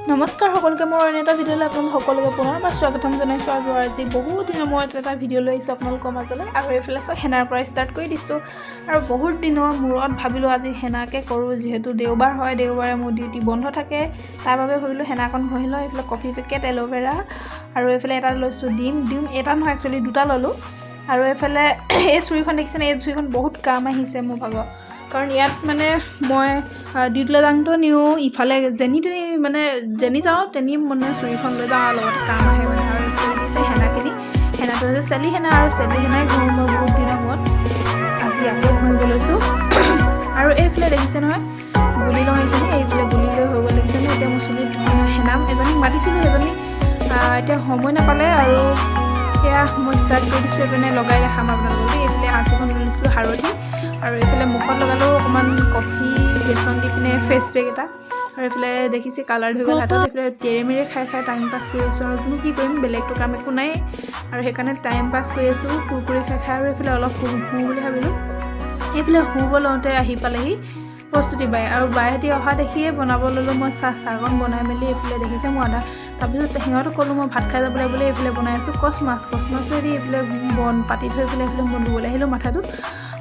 নমস্কাৰ সকলোকে মোৰ অন্য এটা ভিডিঅ'লৈ আপোনালোক সকলোকে পুনৰবাৰ স্বাগতম জনাইছোঁ। আৰু আজি বহুত দিনৰ মূৰত এটা ভিডিঅ' লৈ আহিছোঁ আপোনালোকৰ মাজলৈ। আৰু এইফালে চাওক হেনাৰ পৰা ষ্টাৰ্ট কৰি দিছোঁ। আৰু বহুত দিনৰ মূৰত ভাবিলোঁ আজি হেনাকে কৰোঁ, যিহেতু দেওবাৰ হয়, দেওবাৰে মোৰ ডিউটি বন্ধ থাকে, তাৰ বাবে ভাবিলোঁ হেনাখন ঘঁহি লওঁ। এইফালে কফি পেকেট, এল'ভেৰা আৰু এইফালে এটা লৈছোঁ ডিম এটা নহয় একচুৱেলি দুটা ল'লোঁ। আৰু এইফালে এই চুৰিখন দেখিছেনে, এই চুৰিখন বহুত কাম আহিছে মোৰ ভাগৰ, কাৰণ ইয়াত মানে মই ডিউটিলৈ যাওঁতেও নিওঁ, ইফালে যেনি যাওঁ তেনি মানে চুৰিখন লৈ যাওঁ, আৰু লগতে কাম আহে মানে। আৰু এইফালে দেখিছে হেনাখিনি, হেনাটো হৈছে চেলি হেনা, আৰু চেলি হেনাই ঘঁহোঁ মই বহুত দিনৰ মূৰত, আজি আকৌ ঘঁহিব লৈছোঁ। আৰু এইফালে দেখিছে নহয় গুলি লওঁ, এইফালে গুলি লৈ হৈ গ'ল দেখিছেনে। এতিয়া মোৰ চুলিত হেনাম এজনীক মাতিছিলোঁ, সেইজনী এতিয়া সময় নাপালে, আৰু সেয়া মই ষ্টাৰ্ট কৰি দিছোঁ। এইপিনে লগাই দেখাম আপোনালোকক। এইফালে আঁচখন লৈ লৈছিলোঁ হালধি, আৰু এইফালে মুখত লগালেও অকণমান কফি বেচন দি পিনে ফেচ পেক এটা। আৰু এইফালে দেখিছে কালাৰ হৈ গ'ল হাতত। এইফালে তেৰে খাই টাইম পাছ কৰি আছোঁ, আৰু কোনো কি কৰিম, বেলেগটো কাম একো নাই, আৰু সেইকাৰণে টাইম পাছ কৰি আছোঁ কুৰকুৰি খাই। আৰু এইফালে অলপ শুওঁ বুলি ভাবিলোঁ। এইফালে শুব লওঁতে আহি পালেহি প্ৰস্তুতি বাই, আৰু বাইহঁতি অহা দেখিয়ে বনাব ল'লোঁ মই চাহকণ বনাই মেলি। এইফালে দেখিছে মই তাৰপিছত সিহঁতক ক'লোঁ মই ভাত খাই যাবলৈ বুলি। এইফালে বনাই আছোঁ কচ মাছেদি এইফালে বন পাতি থৈ এইফালে মই ধুবলৈ আহিলোঁ মাথাটো।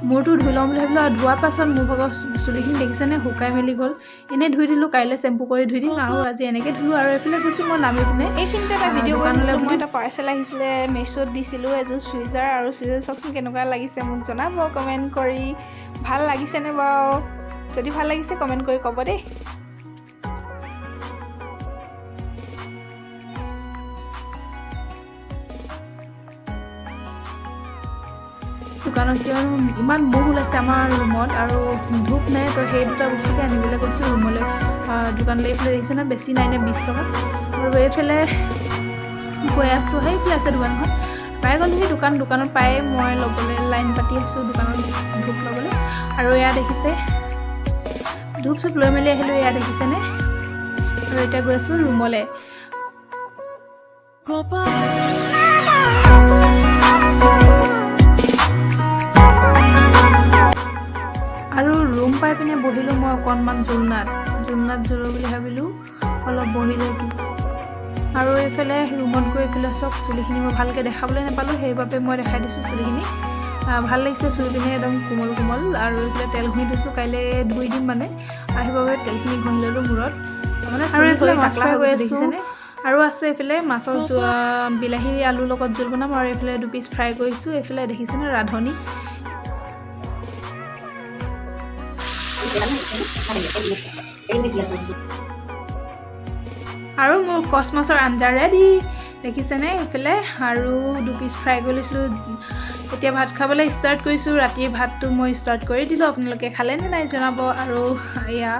মূৰটো ধুই লওঁ বুলি ভাবিলোঁ, আৰু ধোৱাৰ পাছত মোৰ ভাগৰ চুলিখিনি দেখিছেনে শুকাই মেলি গ'ল। এনেই ধুই দিলোঁ, কাইলৈ চেম্পু কৰি ধুই দিম, আৰু আজি এনেকৈ ধুলোঁ। আৰু এইফালে গৈছোঁ মই নামি পিনে এইখিনিতে এটা ভিডিঅ' কৰিছিলোঁ। মই এটা পাৰ্চেল আহিছিলে, মেছোত দিছিলোঁ এযোৰ চুইজাৰ, আৰু চুইজাৰ চাওকচোন কেনেকুৱা লাগিছে, মোক জনাব কমেণ্ট কৰি। ভাল লাগিছেনে বাৰু? যদি ভাল লাগিছে কমেণ্ট কৰি ক'ব দেই। দোকানত কিয়নো ইমান মহ ওলাইছে আমাৰ ৰুমত, আৰু ধূপ নাই, তো সেই দুটা বস্তুকে আনিবলৈ গৈছোঁ ৰুমলৈ দোকানলৈ। এইফালে দেখিছে না বেছি নাই নে 20 টকা। আৰু এইফালে গৈ আছোঁ, সেইফালে আছে দোকানখন, পাই গ'লোঁ সেই দোকানত পায়ে মই ল'বলৈ লাইন পাতি আছোঁ দোকানত ধূপ ল'বলৈ। আৰু এয়া দেখিছে ধূপ চুপ লৈ মেলি আহিলোঁ, এয়া দেখিছেনে। আৰু এতিয়া গৈ আছোঁ ৰুমলৈ। আৰু ৰুম পাই পিনে বহিলোঁ মই অকণমান জোলনাত জোলোঁ বুলি ভাবিলোঁ, অলপ বহিলোঁ। আৰু এইফালে ৰুমত গৈ এইফালে চব চুলিখিনি মই ভালকৈ দেখাবলৈ নাপালোঁ, সেইবাবে মই দেখাই দিছোঁ চুলিখিনি। ভাল লাগিছে চুলি পিনে একদম কোমল কোমল। আৰু এইফালে তেল ঘঁহি দিছোঁ, কাইলৈ ধুই দিম মানে, আৰু সেইবাবে তেলখিনি ঘঁহি ল'লোঁ মূৰত মানে। আৰু এইফালে মাছ ফ্ৰাই কৰি দেখিছেনে। আৰু আছে এইফালে মাছৰ বিলাহী আলুৰ লগত জোল বনাম, আৰু এইফালে 2 পিচ ফ্ৰাই কৰিছোঁ। এইফালে দেখিছেনে ৰান্ধনি। আৰু মোৰ কচ মাছৰ আঞ্জা ৰেডি দেখিছেনে এইফালে। আৰু 2 পিচ ফ্ৰাই কৰি লৈছিলোঁ। এতিয়া ভাত খাবলৈ ষ্টাৰ্ট কৰিছোঁ। ৰাতিৰ ভাতটো মই ষ্টাৰ্ট কৰি দিলোঁ, আপোনালোকে খালে নে নাই জনাব। আৰু এয়া